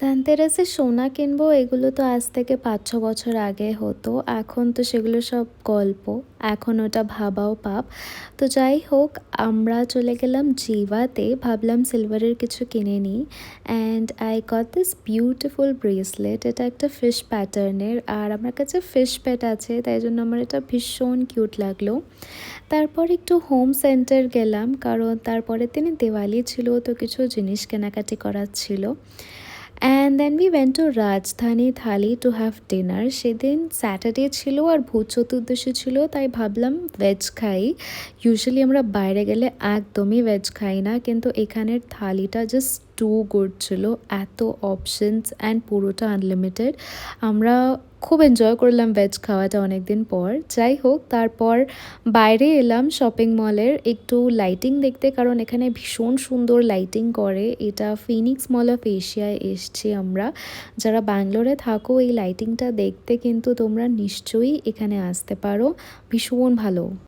ধনতেরাসে সোনা কিনবো এগুলো তো আজ থেকে ৫-৬ বছর আগে হতো। এখন তো সেগুলো সব গল্প। এখন ওটা ভাবাও পাপ। তো যাই হোক, আমরা চলে গেলাম জিভাতে। ভাবলাম সিলভারের কিছু কিনে নিই। And I got this beautiful bracelet. এটা একটা ফিশ প্যাটার্নের। আর আমার কাছে ফিশ পেট আছে, তাই জন্য আমার এটা ভীষণ কিউট লাগলো। তারপর একটু হোম সেন্টার গেলাম, কারণ তারপরের দিনে দিওয়ালি ছিল, তো কিছু জিনিস কেনাকাটি করার ছিল। And then we went to Rajdhani thali to have dinner. সেদিন স্যাটারডে ছিল আর ভূত চতুর্দশী ছিল, তাই ভাবলাম ভেজ খাই। ইউজুয়ালি আমরা বাইরে গেলে একদমই ভেজ খাই না, কিন্তু এখানের থালিটা জাস্ট টু গুড ছিল। এত অপশনস অ্যান্ড পুরোটা আনলিমিটেড। আমরা খুব এনজয় করলাম ভেজ খাওয়াটা অনেক দিন পর। যাই হোক, তারপর বাইরে এলাম শপিং মলের একটু লাইটিং দেখতে, কারণ এখানে ভীষণ সুন্দর লাইটিং করে। এটা ফিনিক্স মল অফ এশিয়ায় এসছি আমরা। যারা ব্যাঙ্গালোরে থাকো, এই লাইটিংটা দেখতে কিন্তু তোমরা নিশ্চয়ই এখানে আসতে পারো। ভীষণ ভালো।